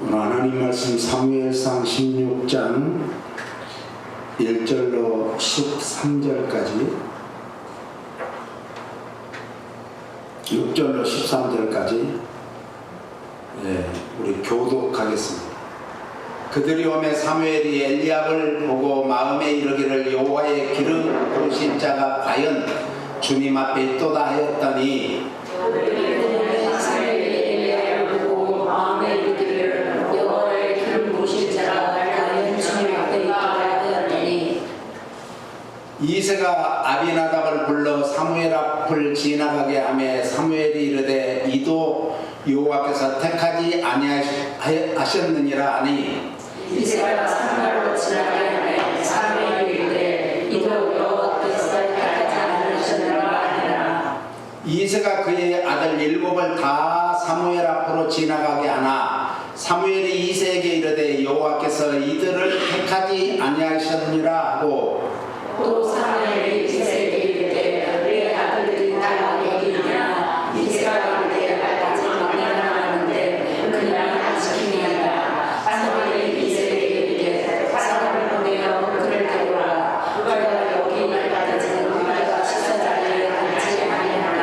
오늘 하나님 말씀 사무엘상 16장 1절로 13절까지 6절로 13절까지 우리 교독하겠습니다. 그들이 오매 사무엘이 엘리압을 보고 마음에 이르기를 여호와의 기름 부으신 자가 과연 주님 앞에 있도다 하였더니 이새가 아비나답을 불러 사무엘 앞을 지나가게 하매 사무엘이 이르되 이도 여호와께서 택하지 아니하셨느니라 하니 이새가 사무엘로 지나가게 하매 사무엘이 이르되 이도 여호와께서 택하지 아니하셨느니라 하니라. 이새가 그의 아들 일곱을 다 사무엘 앞으로 지나가게 하나 사무엘이 이새에게 이르되 여호와께서 이들을 택하지 아니하셨느니라 하고 또 사무엘이 이새에게 이르되 우리의 아들들이 다 여기느냐. 이새가 이르되 아직 막내가 남았는데 그냥 안 시키니이다. 사무엘이 이새에게 이르되 사람을 보내어 그를 데려라. 우리가 여기 있다든지 우리가 식사자리에 앉지 아니하라.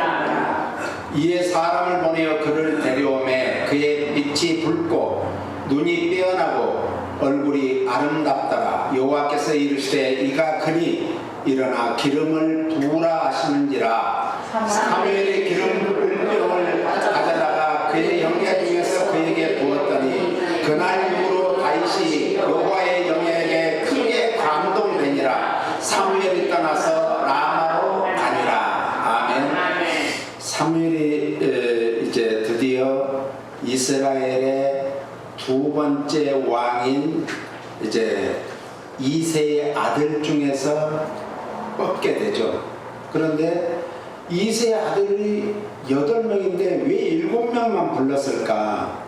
이에 사람을 보내어 그를 데려오매 그의 빛이 붉고 눈이 빼어나고 얼굴이 아름답더라. 여호와께서 이르시되 이가 그니 일어나 기름을 부으라 하시는지라. 사무엘이 기름 부을 병을 가져다가 그의 영예 중에서 그에게 부었더니 그날 이후로 다윗이 여호와의 영예에게 크게 감동되니라. 사무엘이 떠나서 라마로 가니라. 아멘. 사무엘이 이제 드디어 이스라엘의 두 번째 왕인 이제 이새의 아들 중에서 뽑게 되죠. 그런데 이새의 아들이 8명인데 왜 7명만 불렀을까?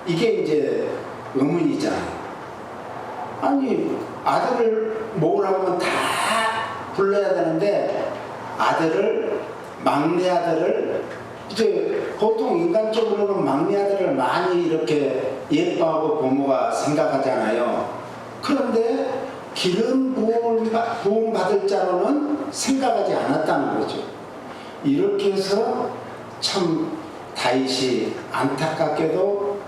이게 이제 의문이잖아요. 아니 아들을 모으라고 하면 다 불러야 되는데 막내 아들을 이제 보통 인간적으로는 막내 아들을 많이 이렇게 예뻐하고 부모가 생각하잖아요. 그런데 기름 부음 받을 자로는 생각하지 않았다는 거죠. 이렇게 해서 참 다윗이 안타깝게도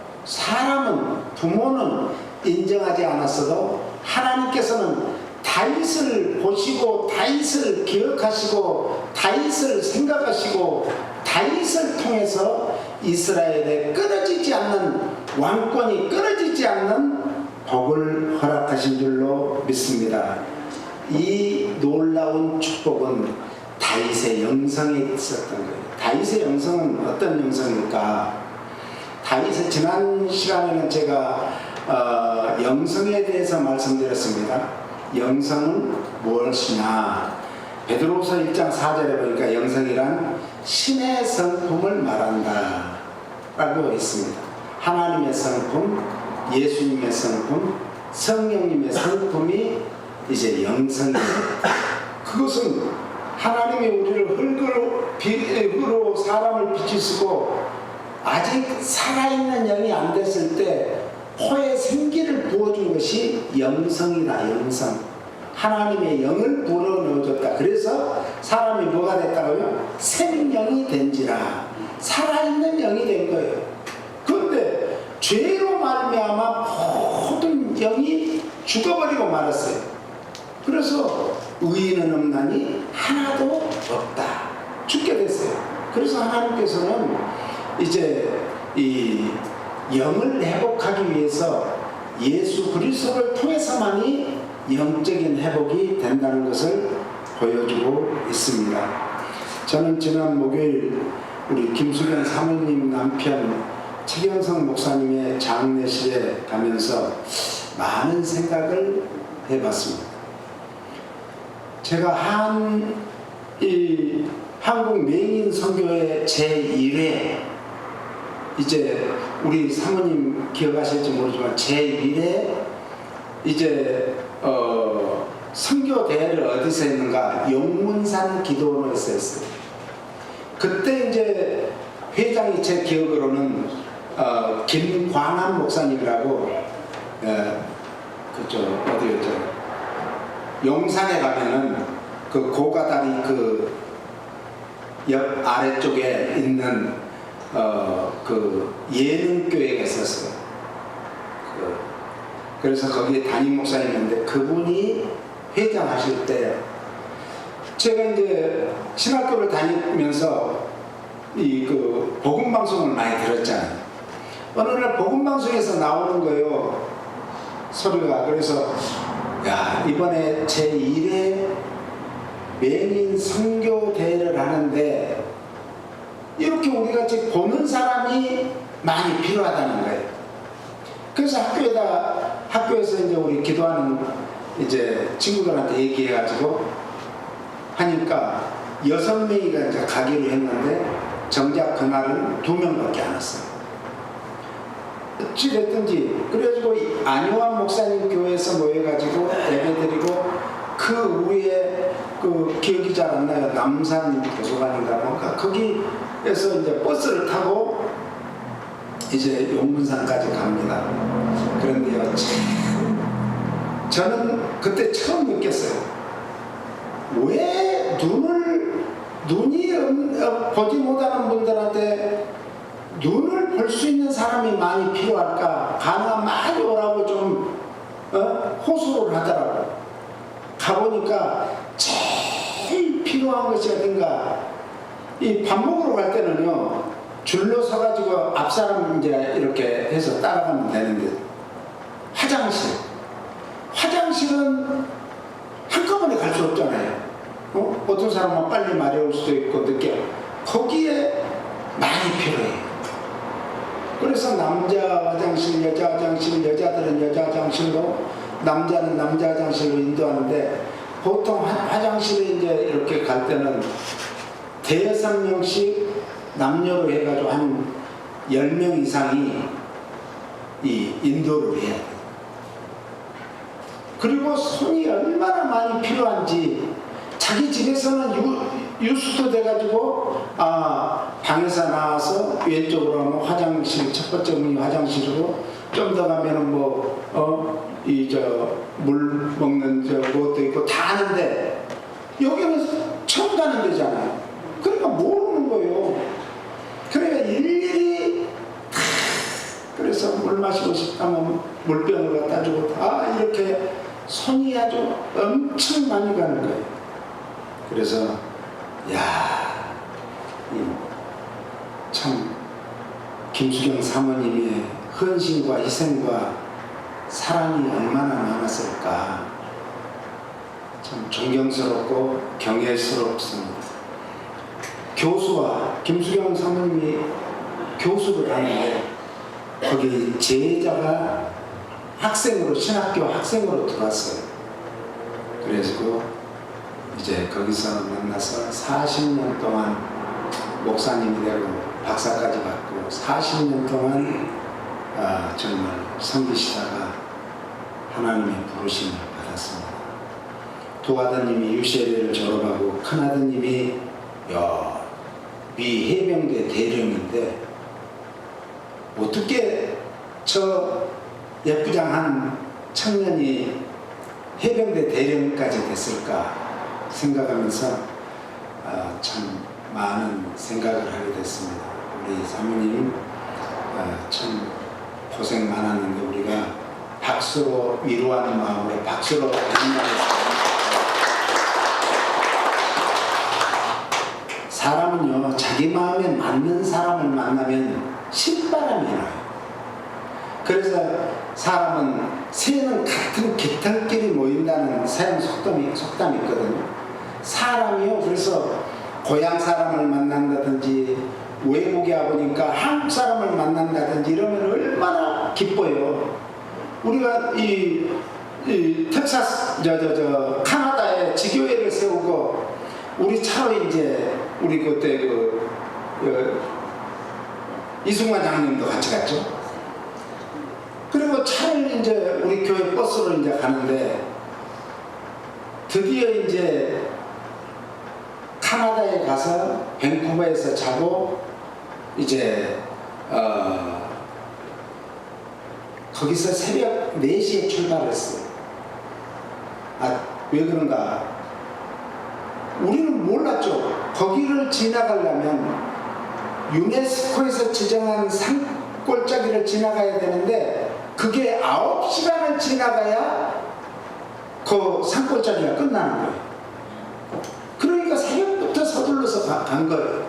부모는 인정하지 않았어도 하나님께서는 다윗을 보시고 다윗을 기억하시고 다윗을 생각하시고 다윗을 통해서 이스라엘에 끊어지지 않는 왕권이 끊어지지 않는 복을 허락하신 줄로 믿습니다. 이 놀라운 축복은 다윗의 영성에 있었던 거예요. 다윗의 영성은 어떤 영성일까? 다윗의 지난 시간에는 제가 영성에 대해서 말씀드렸습니다. 영성은 무엇이냐? 베드로서 1장 4절에 보니까 영성이란 신의 성품을 말한다 라고 있습니다. 하나님의 성품, 예수님의 성품, 성령님의 성품이 이제 영성이에요. 그것은 하나님이 우리를 흙으로 사람을 비추시고 아직 살아있는 영이 안 됐을 때 코에 생기를 부어준 것이 영성이다. 영성. 하나님의 영을 불어넣어줬다. 그래서 사람이 뭐가 됐다고요? 생명이 된지라. 살아있는 영이 된 거예요. 그런데 죄로 말미암아 모든 영이 죽어버리고 말았어요. 그래서 의인은 없나니 하나도 없다. 죽게 됐어요. 그래서 하나님께서는 이제 이 영을 회복하기 위해서 예수 그리스도를 통해서만이 영적인 회복이 된다는 것을 보여주고 있습니다. 저는 지난 목요일 우리 김수련 사모님 남편 최경성 목사님의 장례식에 가면서 많은 생각을 해봤습니다. 제가 한국 맹인 선교회 제1회 이제 우리 사모님 기억하실지 모르지만 제1회 이제 선교 대회를 어디서 했는가? 용문산 기도원에서 했어요. 그때 이제 회장이 제 기억으로는 김광한 목사님이라고 그쪽 어디였죠? 용산에 가면은 그 고가다리 그 옆 아래쪽에 있는 그 예능교회가 있었어요. 그래서 거기에 담임 목사님인데 그분이 회장하실 때 제가 이제 신학교를 다니면서 이 그 복음 방송을 많이 들었잖아요. 어느 날 복음 방송에서 나오는 거예요. 소리가. 그래서 야, 이번에 제1회 맹인 선교 대회를 하는데 이렇게 우리가 지금 보는 사람이 많이 필요하다는 거예요. 그래서 학교에서 이제 우리 기도하는 이제 친구들한테 얘기해가지고 하니까 6명이가 이제 가기로 했는데 정작 그날은 2명밖에 안 왔어요. 어찌됐든지 그래가지고 안효환 목사님 교회에서 모여가지고 예배드리고 그 위에 그 기억이 잘 안 나요. 남산 도서관인가 뭔가 거기에서 이제 버스를 타고 이제 용문산까지 갑니다. 그런데요, 저는 그때 처음 느꼈어요. 왜 눈이 보지 못하는 분들한테 눈을 볼 수 있는 사람이 많이 필요할까? 가능하면 많이 오라고 좀 호소를 하더라고요. 가보니까 제일 필요한 것이 어딘가, 이 밥 먹으러 갈 때는요 줄로 서가지고 앞사람 이제 이렇게 해서 따라가면 되는데 화장실은 한꺼번에 갈 수 없잖아요. 어떤 사람은 빨리 마려울 수도 있고 늦게, 거기에 많이 필요해요. 그래서 남자 화장실, 여자 화장실, 여자들은 여자 화장실로, 남자는 남자 화장실로 인도하는데 보통 화장실에 이제 이렇게 갈 때는 5-6명씩 남녀로 해가지고 한 10명 이상이 이 인도를 해야 돼요. 그리고 손이 얼마나 많이 필요한지, 자기 집에서는 유수도 돼가지고 방에서 나와서 왼쪽으로 하면 화장실, 첫 번째 문이 화장실이고, 좀 더 가면은 물 먹는 그것도 있고 다 하는데 여기는 처음 가는 데잖아요. 그러니까 모르는 거예요. 그러니까 일일이 그래서 물 마시고 싶다면 물병을 갖다 주고 다 이렇게 손이 아주 엄청 많이 가는 거예요. 그래서 참 김수경 사모님의 헌신과 희생과 사랑이 얼마나 많았을까, 참 존경스럽고 경외스럽습니다. 교수와 김수경 사모님이 교수를 하는데 거기 제자가 신학교 학생으로 들어왔어요. 그래서 이제 거기서 만나서 40년 동안 목사님이 되고 박사까지 받고 40년 동안 정말 섬기시다가 하나님의 부르심을 받았습니다. 두 아드님이 UCLA를 졸업하고 큰 아드님이 미 해병대 대령인데 어떻게 저 예쁘장한 청년이 해병대 대령까지 됐을까 생각하면서 참 많은 생각을 하게 됐습니다. 우리 사모님 참 고생 많았는데 우리가 박수로 위로하는 마음으로 박수로 응원하겠습니다. 사람은요, 자기 마음에 맞는 사람을 만나면 신바람이 나요. 그래서 새는 같은 깃털끼리 모인다는 서양 속담이 있거든요. 사람이요, 그래서 고향 사람을 만난다든지 외국에 와보니까 한국 사람을 만난다든지 이러면 얼마나 기뻐요. 우리가 이 텍사스 카나다에 지교회를 세우고 우리 차로 이제 우리 그때 이승만 장님도 같이 갔죠. 그리고 차를 이제 우리 교회 버스로 이제 가는데 드디어 이제 카나다에 가서 밴쿠버에서 자고 이제 거기서 새벽 4시에 출발했어요. 왜 그런가? 우리는 몰랐죠. 거기를 지나가려면 유네스코에서 지정한 산골짜기를 지나가야 되는데 그게 9시간을 지나가야 그 산골짜기가 끝나는 거예요. 그러니까 새벽부터 서둘러서 간 거예요.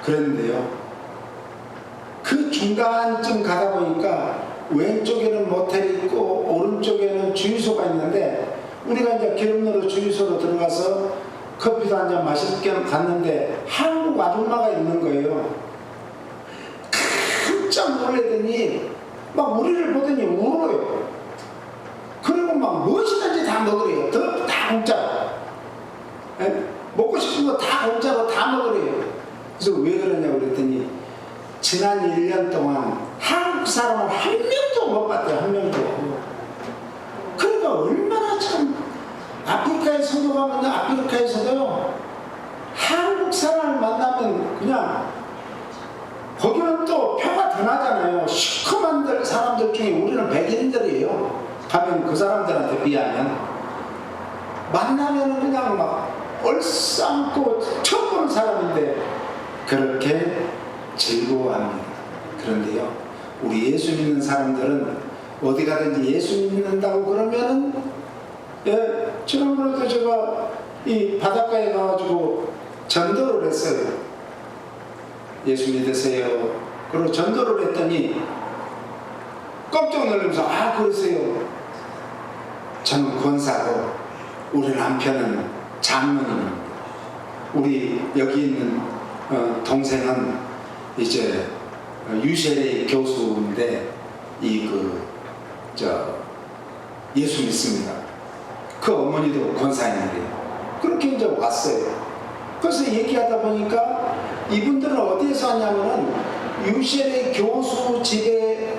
그런데요, 그 중간쯤 가다 보니까 왼쪽에는 모텔이 있고 오른쪽에는 주유소가 있는데 우리가 이제 기름넣으러 주유소로 들어가서 커피도 한잔 마실 겸 갔는데 한국 아줌마가 있는 거예요. 깜짝 놀라더니 막 우리를 보더니 울어요. 그리고 막 무엇이든지 다 먹으래요. 다 공짜로. 먹고 싶은 거 다 공짜로 다 먹으래요. 그래서 왜 그러냐고 그랬더니 지난 1년 동안 한국 사람을 한 명도 못 봤대요. 한 명도. 그러니까 얼마나 참 아프리카에 선호가면 아프리카에서도 한국 사람을 만나면 그냥 거기는 또 표가 더 나잖아요. 시커먼 사람들 중에 우리는 백인들이에요. 가면 그 사람들한테 비하면 만나면 그냥 막 얼싸안고 처음 보는 사람인데 그렇게 즐거워합니다. 그런데요, 우리 예수 믿는 사람들은 어디 가든지 예수 믿는다고 그러면은 지난번에도 제가 이 바닷가에 가가지고 전도를 했어요. 예수 믿으세요. 그리고 전도를 했더니 깜짝 놀라면서 그러세요. 저는 권사고 우리 남편은 장로님입니다. 우리 여기 있는 동생은 이제 유셰레 교수인데 예수 믿습니다. 그 어머니도 권사님이래요. 그렇게 이제 왔어요. 그래서 얘기하다 보니까 이분들은 어디에서 왔냐면은 유셰레 교수 집에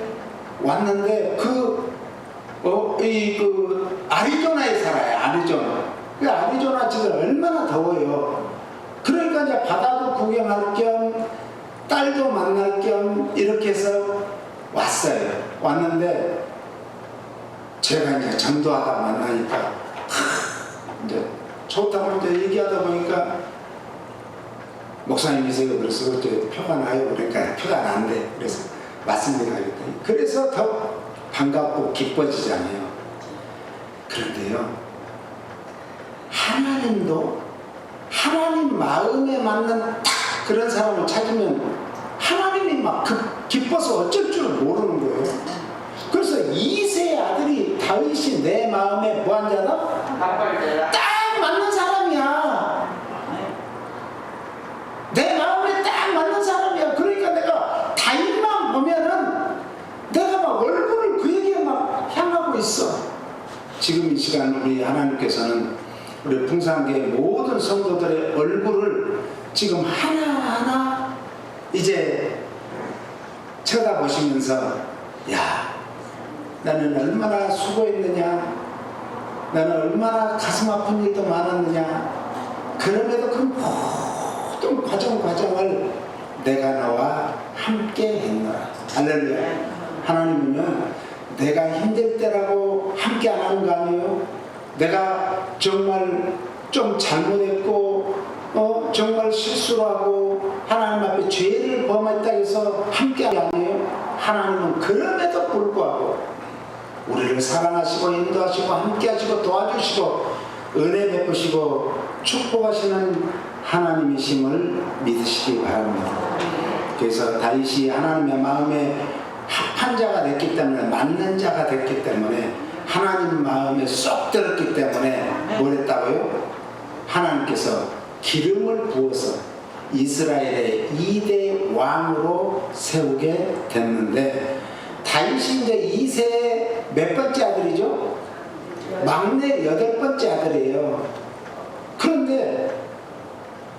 왔는데 아리조나에 살아요. 아리조나. 그 아리조나 지금 얼마나 더워요. 그러니까 이제 바다도 구경할 겸 딸도 만날 겸 이렇게 해서 왔는데 제가 이제 전도하다 만나니까 이제 좋다고 이제 얘기하다 보니까 목사님이세요. 그래서 표가 나요. 그러니까 표가 나는데 그래서 맞습니다. 그랬더니 그래서 더 반갑고 기뻐지잖아요. 그런데요, 하나님도 하나님 마음에 맞는 딱 그런 사람을 찾으면 하나님이 막 기뻐서 어쩔 줄 모르는 거예요. 그래서 이세의 아들이 다윗이 내 마음에 뭐한 자다? 딱 맞는 사람이야. 내 마음에 딱 맞는 사람이야. 그러니까 내가 다윗만 보면은 내가 막 얼굴을 그에게 막 향하고 있어. 지금 이 시간 우리 하나님께서는 우리 풍산교회 모든 성도들의 얼굴을 지금 하나하나 이제 쳐다보시면서 야, 나는 얼마나 수고했느냐, 나는 얼마나 가슴 아픈 일도 많았느냐, 그럼에도 그 모든 과정을 내가 너와 함께 했노라. 할렐루야. 하나님은요, 내가 힘들 때라고 함께 안 하는 거 아니에요? 내가 정말 좀 잘못했고 정말 실수를 하고 하나님 앞에 죄를 범했다 해서 함께 안 해요? 하나님은 그럼에도 불구하고 우리를 사랑하시고 인도하시고 함께 하시고 도와주시고 은혜 베푸시고 축복하시는 하나님이심을 믿으시기 바랍니다. 그래서 다윗이 하나님의 마음에 합한 자가 됐기 때문에, 맞는 자가 됐기 때문에, 하나님 마음에 쏙 들었기 때문에 뭘 했다고요? 하나님께서 기름을 부어서 이스라엘의 2대 왕으로 세우게 됐는데, 다윗이 이제 2세의 몇 번째 아들이죠? 막내 8번째 아들이에요. 그런데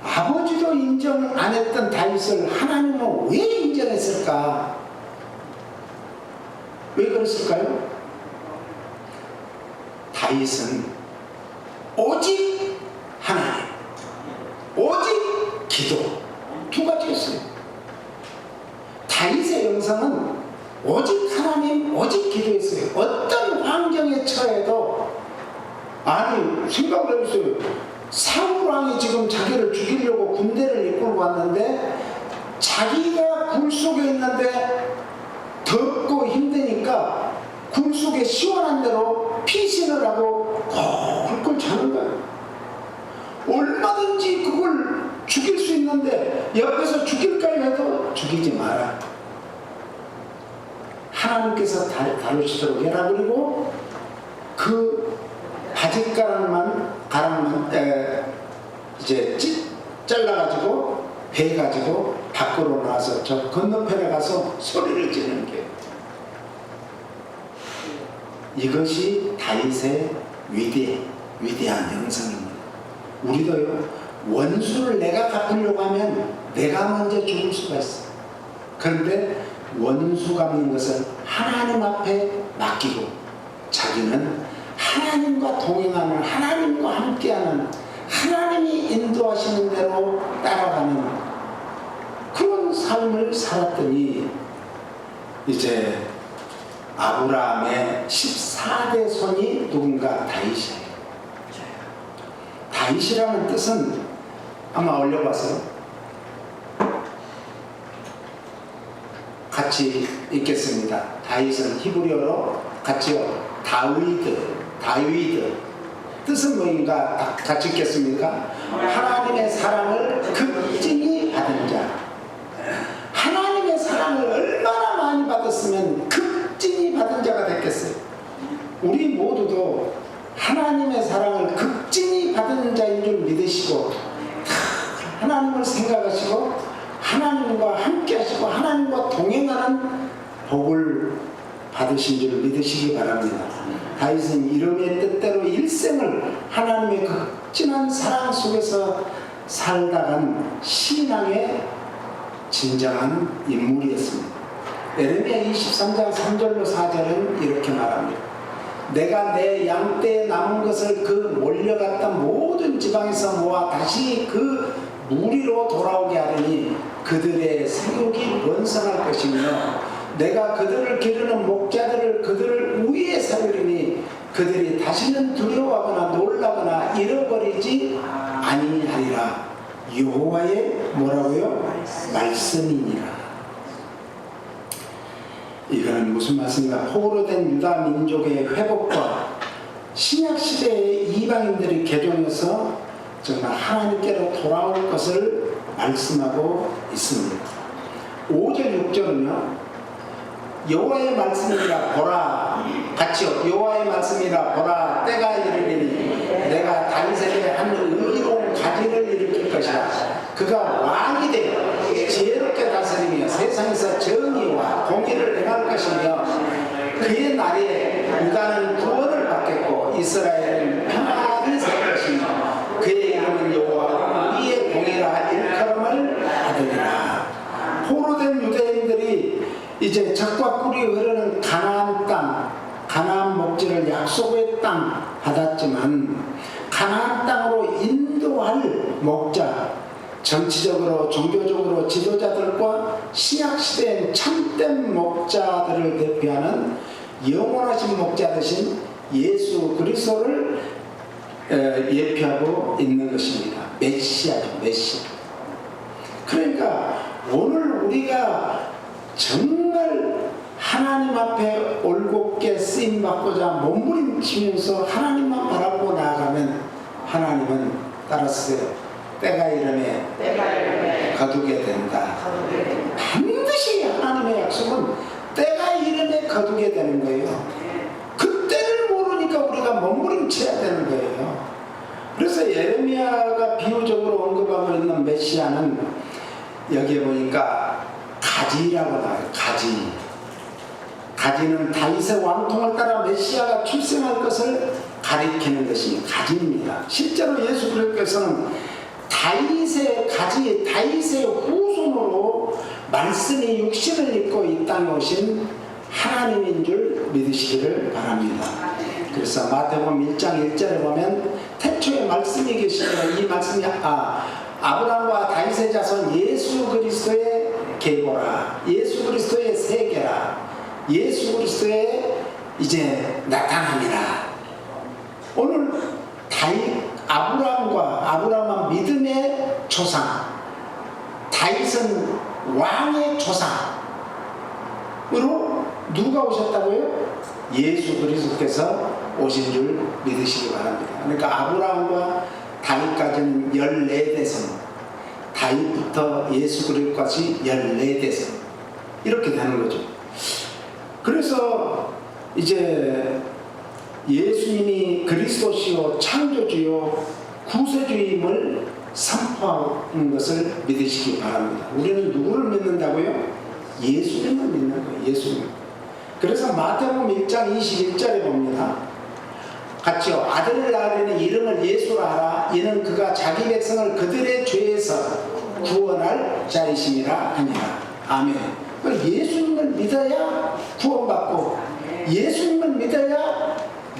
아버지도 인정 안 했던 다윗을 하나님은 왜 인정했을까? 왜 그랬을까요? 다윗은 오직 하나님, 오직 기도, 두 가지였어요. 다윗의 영성은 오직 하나님, 오직 기도했어요. 어떤 환경에 처해도, 아니 생각을 해보세요. 사울왕이 지금 자기를 죽이려고 군대를 이끌고 왔는데 자기가 굴 속에 있는데 덥고 힘드니까 굴 속에 시원한 대로 피신을 하고 꿀꿀 자는 거예요. 얼마든지 그걸 죽일 수 있는데 옆에서 죽일까요 해도 죽이지 마라. 하나님께서 다루시도록 해라. 그리고 그 바짓가랑만 이제 잘라가지고 베가지고 밖으로 나와서 저 건너편에 가서 소리를 지르는 게, 이것이 다윗의 위대한 형상입니다. 우리도요, 원수를 내가 갚으려고 하면 내가 먼저 죽을 수가 있어. 그런데 원수 갚는 것을 하나님 앞에 맡기고 자기는 하나님과 동행하는, 하나님과 함께하는, 하나님이 인도하시는 대로 따라가는 그런 삶을 살았더니 이제 아브라함의 14대 손이 누군가? 다윗이에요. 다윗이라는 뜻은 아마 올려봐서 같이 읽겠습니다. 다윗은 히브리어로 같이요, 다위드. 뜻은 뭐인가? 같이 읽겠습니까? 하나님의 사랑을 극진히 받은 자. 하나님의 사랑을 얼마나 많이 받았으면 극진히 받은 자가 됐겠어요. 우리 모두도 하나님의 사랑을 극진히 받은 자인 줄 믿으시고, 하나님을 생각하시고 하나님과 함께 하시고 하나님과 동행하는 복을 받으신 줄 믿으시기 바랍니다. 다윗은 이름의 뜻대로 일생을 하나님의 극진한 사랑 속에서 살다간 신앙의 진정한 인물이었습니다. 예레미야 23장 3절로 4절은 이렇게 말합니다. 내가 내 양떼에 남은 것을 그 몰려갔던 모든 지방에서 모아 다시 그 무리로 돌아오게 하리니 그들의 생육이 번성할 것이며 내가 그들을 기르는 목자들을 그들을 위에 세우리니 그들이 다시는 두려워하거나 놀라거나 잃어버리지 아니하리라. 여호와의 뭐라고요? 말씀이니라. 이거는 무슨 말씀인가? 포로된 유다 민족의 회복과 신약시대의 이방인들이 개종해서 정말 하나님께로 돌아올 것을 말씀하고 있습니다. 5절 6절은요, 여호와의 말씀이라 보라, 같이요, 여호와의 말씀이라 보라, 때가 이르리니 내가 다윗에게 한 의로운 가지를 일으킬 것이라. 그가 왕이 되어 지혜롭게 다스리며 세상에서 정의와 공의를 행할 것이며 그의 날에 유다는 구원을 받겠고 이스라엘은 평안히 살 것이며 그의 이름은 여호와 우리의 공의라 일컬음을 받으리라. 포로된 유대인들이 이제 적과 꿀이 흐르는 가나안 땅, 가나안 목지를 약속의 땅 받았지만 가나안 땅으로 인도할 목자, 정치적으로 종교적으로 지도자들과 신약시대의 참된 목자들을 대표하는 영원하신 목자 되신 예수 그리스도를 예표하고 있는 것입니다. 메시아죠, 메시아. 그러니까 오늘 우리가 정말 하나님 앞에 올곧게 쓰임받고자 몸부림치면서 하나님만 바라보고 나아가면 하나님은 따랐어요. 때가 이름에 거두게 된다. 반드시 하나님의 약속은 때가 이름에 거두게 되는 거예요. 그 때를 모르니까 우리가 몸부림쳐야 되는 거예요. 그래서 예레미야가 비유적으로 언급하고 있는 메시아는 여기에 보니까 가지라고 나와요. 가지는 다윗의 왕통을 따라 메시아가 출생할 것을 가리키는 것이 가지입니다. 실제로 예수 그리스도께서는 다윗의 가지, 다윗의 후손으로 말씀이 육신을 입고 이 땅에 오신 하나님인 줄 믿으시기를 바랍니다. 그래서 마태복음 1장 1절에 보면 태초에 말씀이 계시며 이 말씀이 아브라함과 다윗의 자손 예수 그리스도의 계보라, 예수 그리스도의 세계라. 예수 그리스도의 이제 나타남이라. 오늘 아브라함은 믿음의 조상, 다윗은 왕의 조상으로 누가 오셨다고요? 예수 그리스도께서 오신 줄 믿으시기 바랍니다. 그러니까 아브라함과 다윗까지는 14대선, 다윗부터 예수 그리스도까지 14대선 이렇게 되는 거죠. 그래서 이제 예수님이 그리스도시요 창조주요 구세주임을 선포하는 것을 믿으시기 바랍니다. 우리는 누구를 믿는다고요? 예수님을 믿는 거예요. 예수님. 그래서 마태복음 1장 21절에 봅니다. 같이요. 아들을 낳으려는 이름을 예수라 하라. 이는 그가 자기 백성을 그들의 죄에서 구원할 자이심이라 하니라. 아멘. 예수님을 믿어야 구원받고 예수님을 믿어야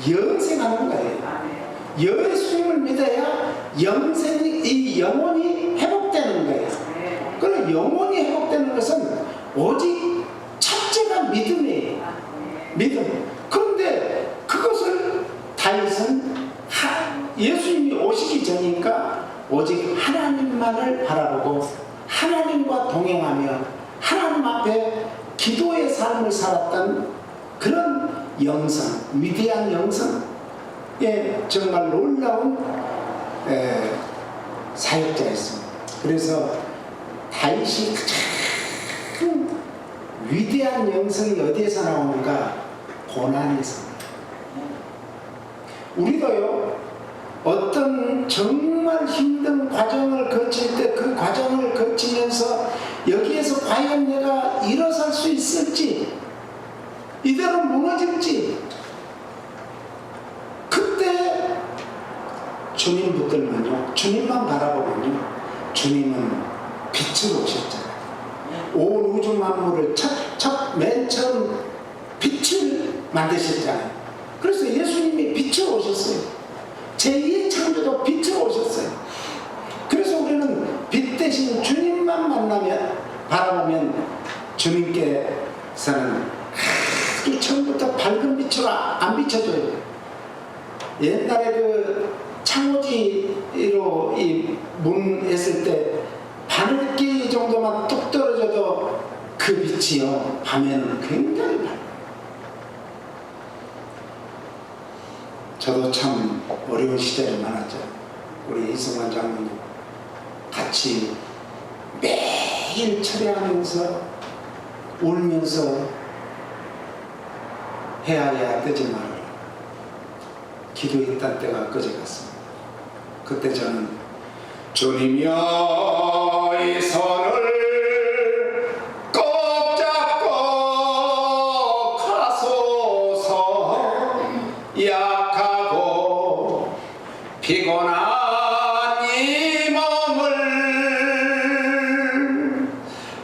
영생하는 거예요. 예수님을 믿어야 이 영혼이 회복되는 거예요. 그럼 영혼이 회복되는 것은 오직 첫째가 믿음이에요. 믿음. 그런데 그것을 다윗은 예수님이 오시기 전이니까 오직 하나님만을 바라보고 하나님과 동행하며 하나님 앞에 기도의 삶을 살았던 그런 영성, 위대한 영성의 정말 놀라운 사역자였습니다. 그래서 다윗이 가장 위대한 영성이 어디에서 나오는가? 고난에서. 우리도요, 어떤 정말 힘든 과정을 거칠 때 그 과정을 거치면서 여기에서 과연 내가 일어설 수 있을지, 이대로 무너질지, 그때 주님 붙들면요, 주님만 바라보면요, 주님은 빛으로 오셨잖아요. 온 우주 만물을 맨 처음 빛을 만드셨잖아요. 그래서 예수님이 빛으로 오셨어요. 제2의 창조도 빛으로 오셨어요. 그래서 우리는 빛 대신 주님만 바라보면 주님께서는 아주 처음부터 밝은 빛으로 안 비춰줘요. 옛날에 그 창호지로 이 문 했을 때 바늘기 정도만 뚝 떨어져도 그 빛이요, 밤에는 굉장히 밝아요. 저도 참 어려운 시절이 많았죠. 우리 이승환 장로님 같이 매일 철회하면서 울면서 해야 뜨지 말아라. 기도했던 때가 그제갔습니다. 그때 저는 주님여 이 손을 꼭 잡고 가소서. 약하고 피곤한 이 몸을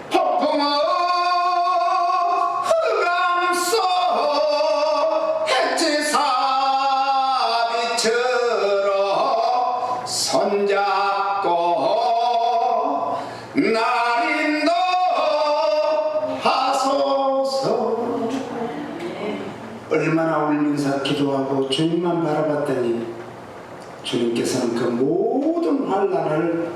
폭풍의 흑암 속 햇지사비처럼 손잡고 날 인도하소서. 얼마나 울면서 기도하고 주님만 바라봤더니 주님께서는 그 모든 환난을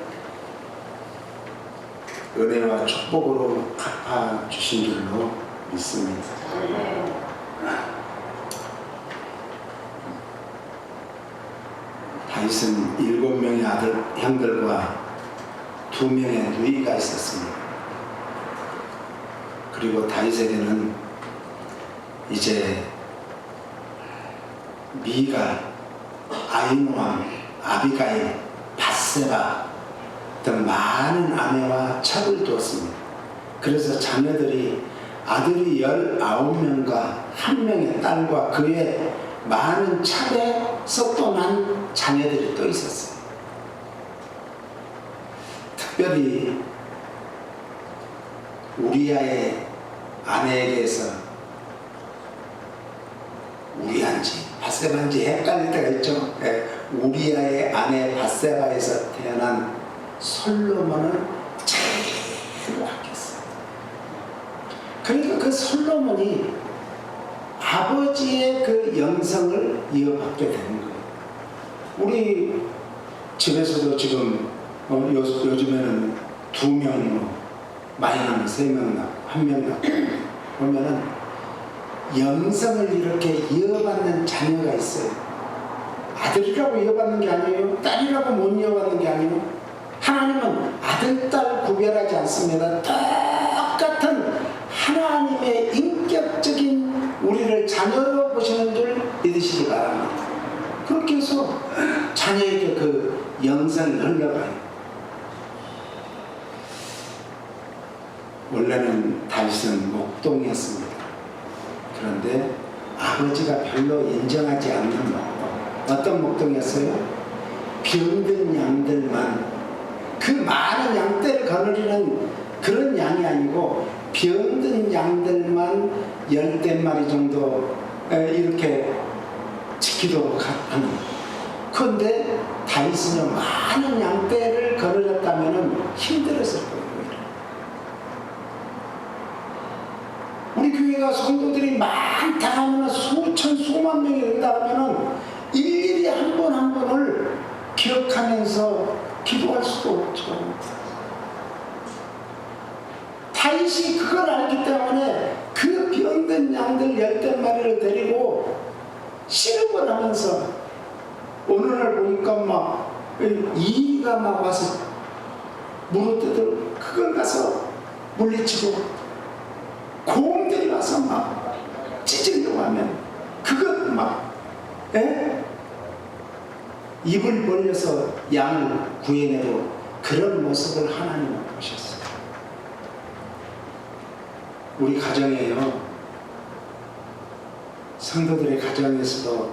은혜와 축복으로 갚아주신 줄로 믿습니다. 다윗은 7명의 형들과 2명의 누이가 있었습니다. 그리고 다윗에게는 이제 미갈, 아히노암, 아비가일, 밧세바 등 많은 아내와 첩을 두었습니다. 그래서 자녀들이 아들이 19명과 1명의 딸과 그의 많은 첩에 썩도난 자녀들이 또 있었어요. 특별히 우리아의 아내에게서 우리아인지 밧세바인지 헷갈릴 때가 있죠. 우리아의 아내 밧세바에서 태어난 솔로몬을 제일 아꼈어요. 그러니까 그 솔로몬이 아버지의 그 영성을 이어받게 되는 거예요. 우리 집에서도 지금 요즘에는 2명 많이 나면 3명 낳고 1명 낳고 보면은 영성을 이렇게 이어받는 자녀가 있어요. 아들이라고 이어받는 게 아니에요. 딸이라고 못 이어받는 게 아니에요. 하나님은 아들, 딸 구별하지 않습니다. 똑같은 하나님의 인격적인 우리를 자녀로 보시는 줄 믿으시기 바랍니다. 그렇게 해서 자녀에게 그 영성이 흘러가요. 원래는 다윗은 목동이었습니다. 그런데 아버지가 별로 인정하지 않는 목동. 어떤 목동이었어요? 병든 양들만, 그 많은 양떼를 거느리는 그런 양이 아니고 병든 양들만 10마리 정도 이렇게 지키도록 하는. 그런데 다윗은요, 많은 양떼를 거느렸다면 힘들었을 거예요. 우리 교회가 성도들이 많다 하면 수천 수만 명이 된다 하면 일일이 한 분 한 분을 기억하면서 기도할 수도 없죠. 다윗이 그걸 알기 때문에 그 병든 양들 10마리를 데리고 씨름을 하면서 어느 날 보니까 막 이리가 막 와서 물어뜯을 그걸 가서 물리치고 곰들이 와서 막 찢으려고 하면 그것 막 입을 벌려서 양을 구해내고 그런 모습을 하나님은 보셨어요. 우리 가정에요, 성도들의 가정에서도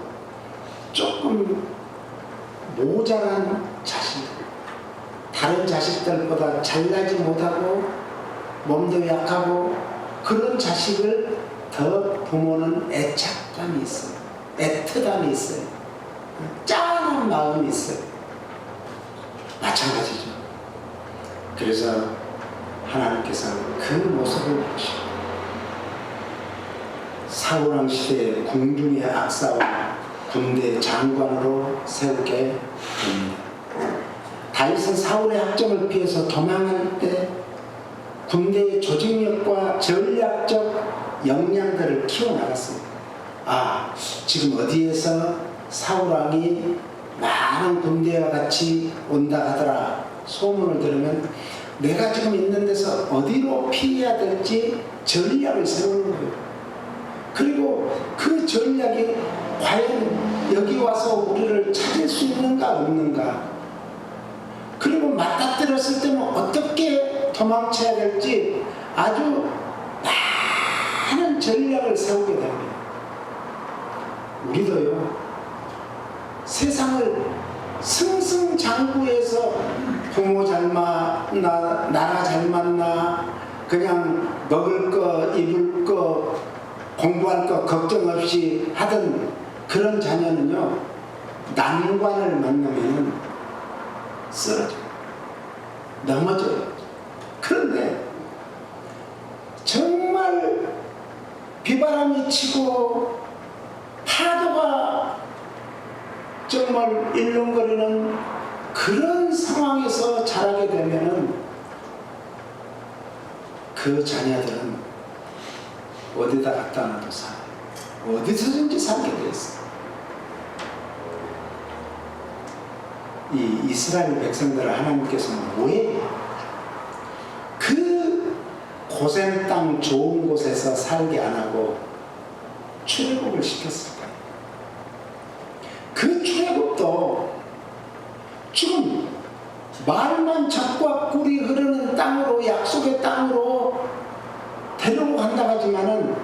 조금 모자란 자식, 다른 자식들보다 잘나지 못하고 몸도 약하고 그런 자식을 더 부모는 애착감이 있어요. 애틋함이 있어요. 짠한 마음이 있어요. 마찬가지죠. 그래서 하나님께서 그 모습을 보시고 사울왕 시대의 궁중의 악사와 군대 장관으로 세우게 됩니다. 다윗은 사울의 학정을 피해서 도망할 때 군대의 조직력과 전략적 역량들을 키워나갔습니다. 아, 지금 어디에서 사울왕이 많은 군대와 같이 온다 하더라 소문을 들으면 내가 지금 있는 데서 어디로 피해야 될지 전략을 세우는 거예요. 그리고 그 전략이 과연 여기 와서 우리를 찾을 수 있는가 없는가, 그리고 맞닥뜨렸을 때는 어떻게 도망쳐야 될지 아주 많은 전략을 세우게 됩니다. 우리도요, 세상을 승승장구해서 부모 잘 만나, 나라 잘 만나, 그냥 먹을 거, 입을 거, 공부할 거 걱정 없이 하던 그런 자녀는요, 난관을 만나면 쓰러져요. 넘어져요. 그런데 정말 비바람이 치고 파도가 정말 일렁거리는 그런 상황에서 자라게 되면은 그 자녀들은 어디다 갖다 놔도 살아요. 어디서든지 살게 되어 있어요. 이 이스라엘 백성들을 하나님께서는 왜 그 고센 땅 좋은 곳에서 살게 안 하고 출애굽을 시켰을까요? 그 출애굽도 지금 말만 적과 꿀이 흐르는 땅으로, 약속의 땅으로 데리고 간다 하지만은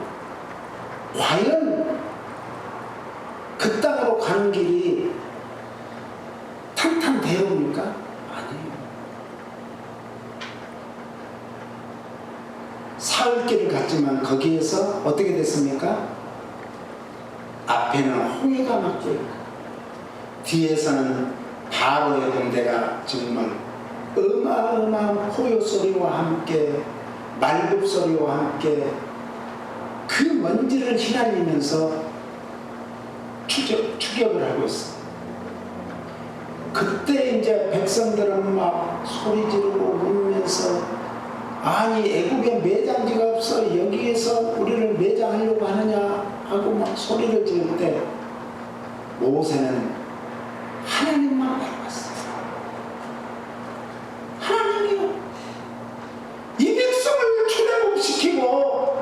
과연 그 땅으로 가는 길이 탄탄대로입니까? 아니에요. 사흘길을 갔지만 거기에서 어떻게 됐습니까? 앞에는 홍해가 막혀 있고 뒤에서는 바로의 군대가 정말 어마어마한 포효 소리와 함께 말굽 소리와 함께 그 그 먼지를 휘날리면서 추격을 하고 있어. 그때 이제 백성들은 막 소리 지르고 울면서, 아니 애국에 매장지가 없어, 여기에서 우리를 매장하려고 하느냐 하고 막 소리를 지를 때 모세는 하나님만 바라봤어. 하나님이요, 이 백성을 출애굽시키고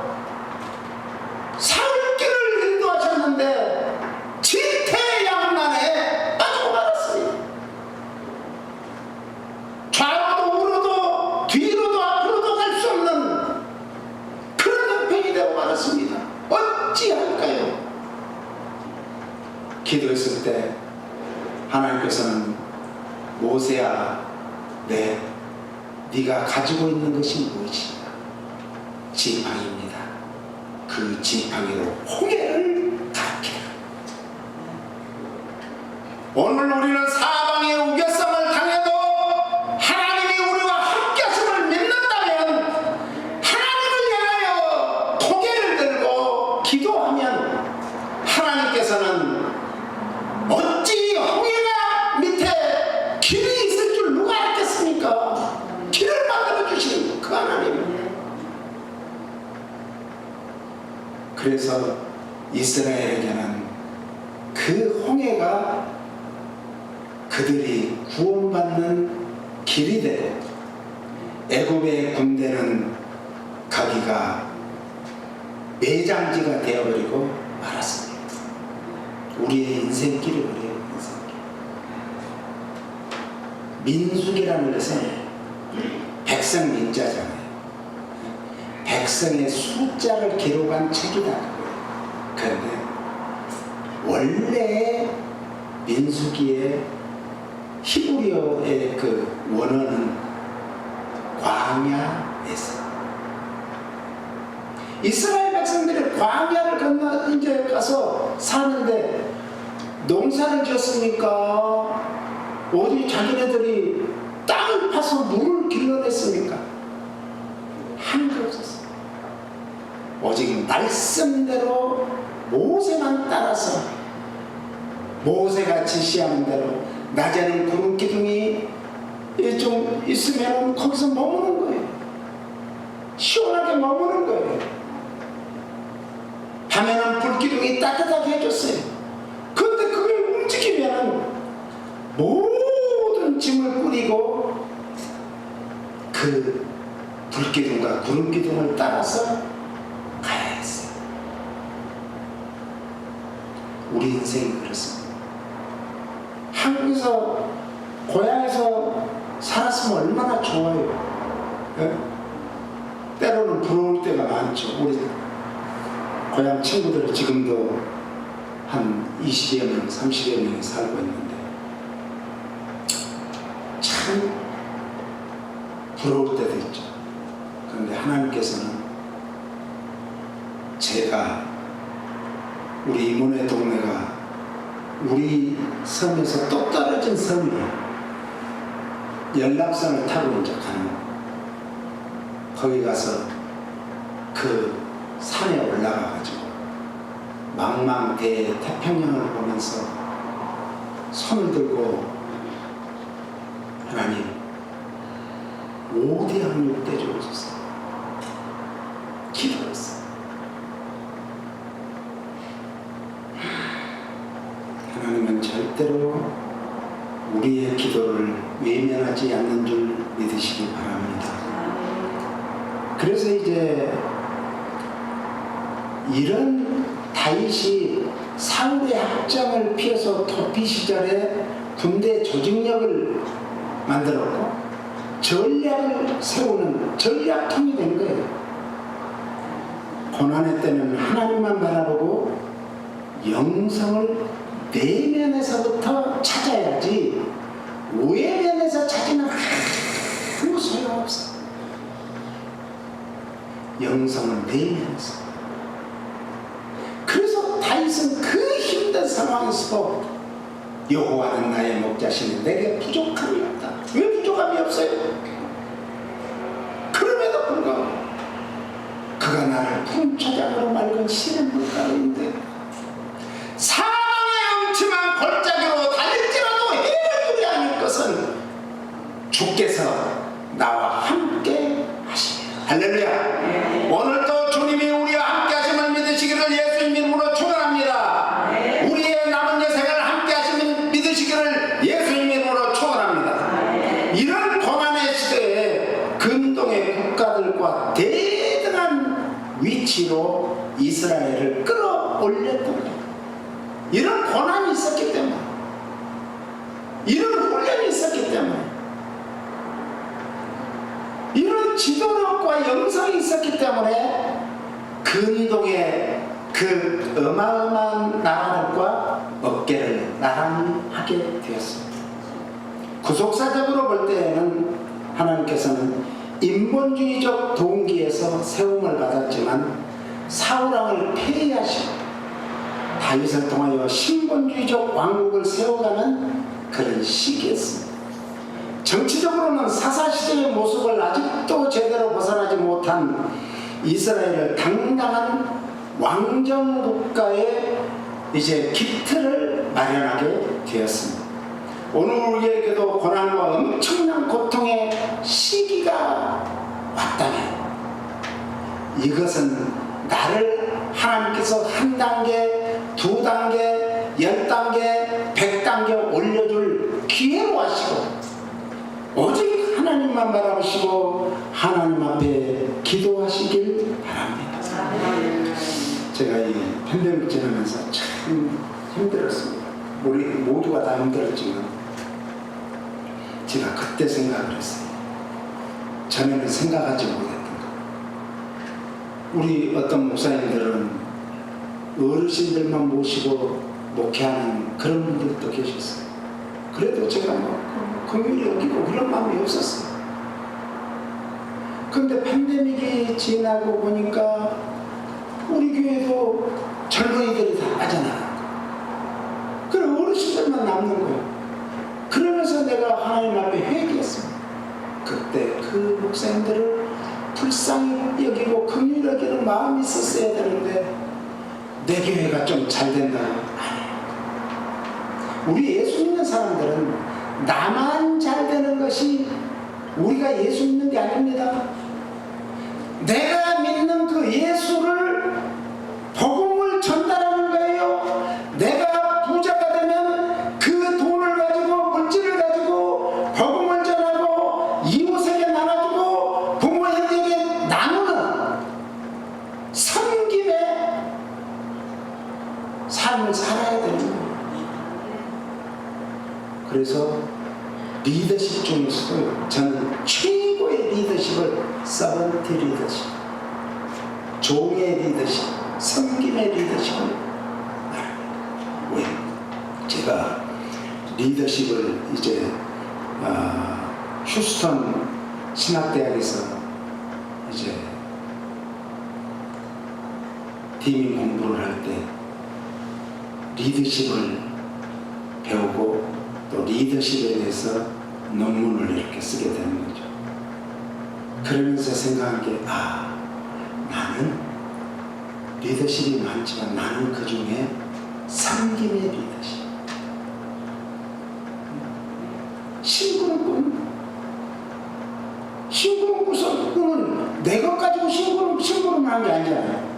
사흘길을 인도하셨는데 지태양난에 빠지고 말았으니, 좌로도 우로도 뒤로도 앞으로도 갈 수 없는 그런 형편이 되고 말았습니다. 어찌할까요? 기도했을 때 하나님께서는 모세야, 네가 가지고 있는 것이 무엇이냐? 지팡이입니다. 그 지팡이로 홍해를 가르치라. 오늘 우리는 사방의 우겨쌈을 당해도 하나님이 우리와 함께 하심을 믿는다면, 하나님을 향하여 고개를 들고 기도하면 하나님께서는 어찌 홍해가 밑에 길이 있을 줄 누가 알겠습니까? 길을 만들어 주신 그 하나님. 그래서 이스라엘에게는 그 홍해가 그들이 구원받는 길이 되고, 애굽의 군대는 거기가 매장지가 되어버리고 말았습니다. 우리의 인생길이 그래요. 민수기라는 것은 백성 민자잖아요. 백성의 숫자를 기록한 책이다. 그런데 원래 민수기의 히브리어의 그 원어는 광야에서, 이스라엘 백성들이 광야를 건너 이제 가서 사는데 농사를 지었습니까? 어디 자기네들이 땅을 파서 물을 길러냈습니까? 한 게 없었어. 오직 말씀대로 모세만 따라서, 모세가 지시하는 대로 낮에는 구름 기둥이 좀 있으면 거기서 머무는 거예요. 시원하게 머무는 거예요. 밤에는 불 기둥이 따뜻하게 해줬어요. 그런데 그걸 움직이면 모든 짐을 꾸리고 그 불기둥과 구름기둥을 따라서 가야 했어요. 우리 인생이 그렇습니다. 한국에서, 고향에서 살았으면 얼마나 좋아요. 예? 때로는 부러울 때가 많죠. 우리 고향 친구들 지금도 한 20여 명, 30여 명이 살고 있는데 참 부러울 때도 있죠. 그런데 하나님께서는 제가, 우리 이모네 동네가 우리 섬에서 또 떨어진 섬이에요. 연락선을 타고 이제 가는 거예요. 거기 가서 그 산에 올라가가지고 망망대해 태평양을 보면서 손을 들고, 하나님 5대 항육 떼주옵소서 기도했어요. 하나님은 절대로 우리의 기도를 외면하지 않는 줄 믿으시기 바랍니다. 그래서 이제 이런 다윗이 사울의 학장을 피해서 도피 시절에 군대 조직력을 만들었고 전략을 세우는 전략통이 된 거예요. 고난의 때는 하나님만 바라보고 영성을 내면에서부터 찾아야지 외면에서 찾으면 아무 소용없어. 영성을 내면에서. 그래서 다윗은 그 힘든 상황에서도 여호와는 나의 목자시니 내게 부족함이 없다. 왜 부족함이 없어요? 그럼에도 불구하고 그가 나를 푸른 초장으로 맑은 시냇 물가인데 사망의 음침한 골짜기로 달릴지라도 해를 두려 않을 것은 주께서 나와 함께 하시리라. 할렐루야. 오늘도 주님이 우리와 함께 하심을 믿으시기를 예수님 이름으로 축원합니다. 우리의 남은 여생을 함께 하심을 믿으시기를 예수님 이름으로 축원합니다. 이런 고난의 시대에 근동의 국가들과 대등한 위치로 이스라엘을 끌어올렸던 거예요. 이런 고난이 있었기 때문에, 이런 훈련이 있었기 때문에, 이런 지도력과 영성이 있었기 때문에 근동의 그 어마어마한 나라들과 어깨를 나란히 하게 되었습니다. 구속사적으로 볼 때에는 하나님께서는 인본주의적 동기에서 세움을 받았지만 사울왕을 폐위하시고 다윗을 통하여 신본주의적 왕국을 세워가는 그런 시기였습니다. 정치적으로는 사사시대의 모습을 아직도 제대로 벗어나지 못한 이스라엘을 당당한 왕정국가의 이제 기틀을 마련하게 되었습니다. 오늘 우리에게도 고난과 엄청난 고통의 시기가 왔다면 이것은 나를 하나님께서 한 단계, 두 단계, 10단계, 100단계 올려줄 기회로 하시고 오직 하나님만 바라보시고 하나님 앞에 기도하시길 바랍니다. 제가 이 팬데믹 지나면서 참 힘들었습니다. 우리 모두가 다 힘들었지만 제가 그때 생각을 했어요. 전에는 생각하지 못했던 거. 우리 어떤 목사님들은 어르신들만 모시고 목회하는 그런 분들도 계셨어요. 그래도 제가 긍휼히 여기고 그런 마음이 없었어요. 그런데 팬데믹이 지나고 보니까 우리 교회도 젊은이들이 다 빠져나가고 그리고 어르신들만 남는 거예요. 그러면서 내가 하나님 앞에 회개했습니다. 그때 그 목사님들을 불쌍히 여기고 긍휼히 여기는 마음이 있었어야 되는데 내 교회가 좀 잘 된다고 아니에요. 우리 예수 믿는 사람들은 나만 잘 되는 것이 우리가 예수 믿는 게 아닙니다. 내가 믿는 그 예수를 복음을 전달하는 거예요. 내가 부자가 되면 그 돈을 가지고 물질을 가지고 복음을 전하고 이웃에게 나눠주고 부모 형제에게 나누는 섬김의 삶을 살아야 되는 거예요. 그래서 리더십 중에서도 저는 최고의 리더십을 서번트 리더십, 종의 리더십, 섬김의 리더십을 말합니다. 왜? 제가 리더십을 이제 휴스턴 신학대학에서 이제 디밍 공부를 할 때 리더십을 배우고 또 리더십에 대해서 논문을 이렇게 쓰게 되는 거죠. 그러면서 생각한 게 나는 리더십이 많지만 나는 그 중에 섬김의 리더십. 심부름꾼은 내 것 가지고 심부름하는 게 아니잖아요.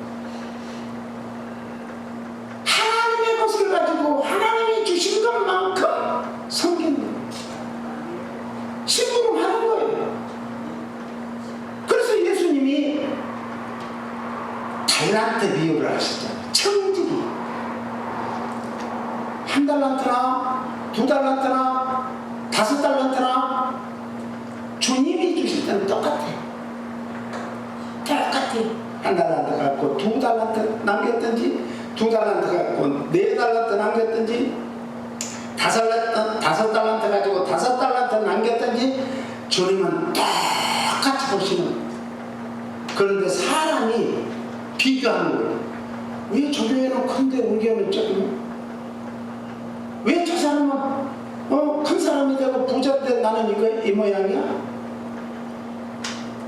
하나님의 것을 가지고 하나님이 주신 것만큼 섬기는 거예요. 심부름하는 거예요. 그래서 예수님이 달란트 비유를 하셨잖아요. 청지기. 1달란트나 2달란트나 5달란트나 주님이 주실 때는 똑같아. 1달란트 갖고 2달란트 남겼든지 2달란트 갖고 4달란트 남겼든지 5달란트 가지고 5달란트 남겼든지 주님은 똑같이 보시는 거예요. 그런데 사람이 비교하는 거예요. 왜 저 교회는 큰데 우리 교회는 조금, 왜 저 사람은 큰 사람이 되고 부자인데 나는 이 모양이야?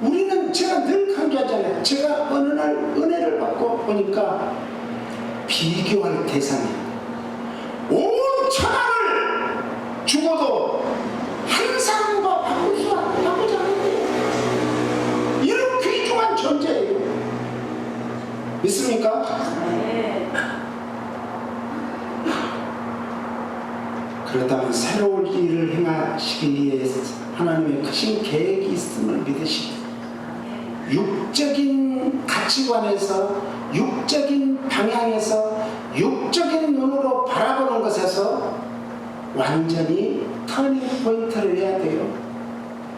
우리는 제가 늘 강조하잖아요. 제가 어느 날 은혜를 받고 보니까 비교할 대상이 온 천하를 죽어도 한 사람과 바꾸지 않는데 이런 귀중한 존재예요. 믿습니까? 그렇다면 새로운 일을 행하시기 위해 하나님의 크신 계획이 있음을 믿으시고 육적인 가치관에서 육적인 방향에서 육적인 눈으로 바라보는 것에서 완전히 터닝 포인트를 해야 돼요.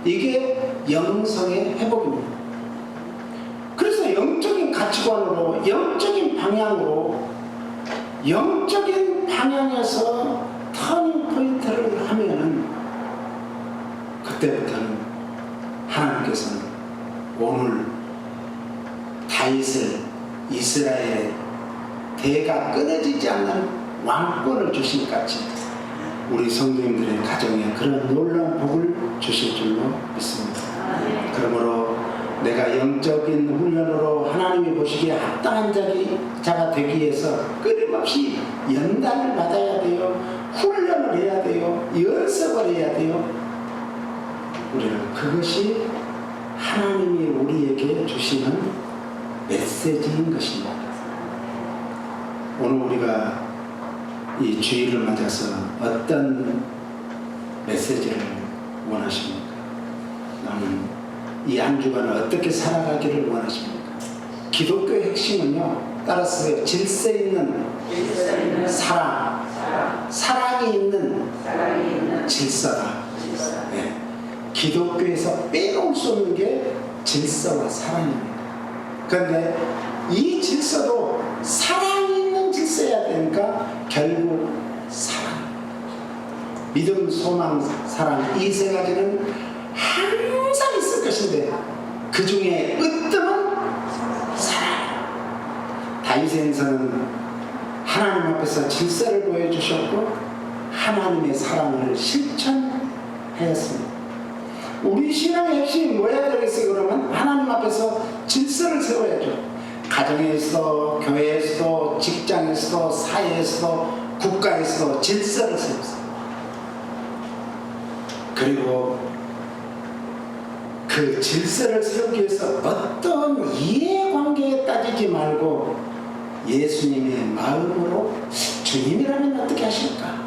이게 영성의 회복입니다. 그래서 영적인 가치관으로 영적인 방향으로 영적인 방향에서 터닝 포인트를 하면은 그때부터는 하나님께서는 오늘 다윗을 이스라엘의 대가 끊어지지 않는 왕권을 주신 같이 우리 성도님들의 가정에 그런 놀라운 복을 주실 줄로 믿습니다. 그러므로 내가 영적인 훈련으로 하나님이 보시기에 합당한 자가 되기 위해서 끊임없이 연단을 받아야 돼요. 훈련을 해야 돼요. 연습을 해야 돼요. 우리는 그것이 하나님이 우리에게 주시는 메시지인 것입니다. 오늘 우리가 이 주일을 맞아서 어떤 메시지를 원하십니까? 나는 이 한 주간을 어떻게 살아가기를 원하십니까? 기독교의 핵심은요, 따라서 질서 있는 사랑, 사랑이 있는 질서다. 네. 기독교에서 빼놓을 수 없는 게 질서와 사랑입니다. 그런데 이 질서도 사랑이 있는 질서여야 되니까 결국 사랑, 믿음, 소망, 사랑 이 세 가지는 항상 있을 것인데 그 중에 으뜸은 사랑. 다윗의 행사는 하나님 앞에서 질서를 보여주셨고 하나님의 사랑을 실천하였습니다. 우리 신앙의 핵심이 뭐야 되겠어요? 그러면 하나님 앞에서 질서를 세워야죠. 가정에서도 교회에서도 직장에서도 사회에서도 국가에서도 질서를 세웠어요. 그리고 그 질서를 세우기 위해서 어떤 이해관계에 따지지 말고 예수님의 마음으로 주님이라면 어떻게 하실까?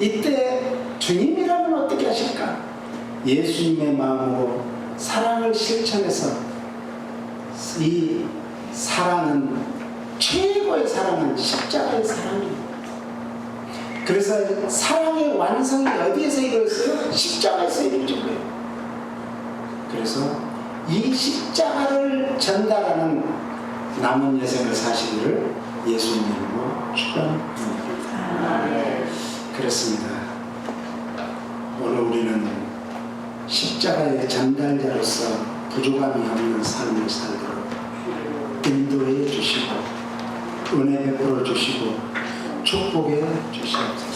이때 주님이라면 어떻게 하실까? 예수님의 마음으로 사랑을 실천해서 이 사랑은 최고의 사랑은 십자가의 사랑입니다. 그래서 사랑의 완성이 어디에서 이루어졌어요? 십자가에서 이루어진 거예요. 그래서 이 십자가를 전달하는 남은 여생을 사시기를 예수님으로 축원합니다. 그렇습니다. 오늘 우리는 십자가의 전달자로서 부족함이 없는 삶을 살도록 인도해 주시고 은혜 베풀어 주시고 축복해 주시옵소서.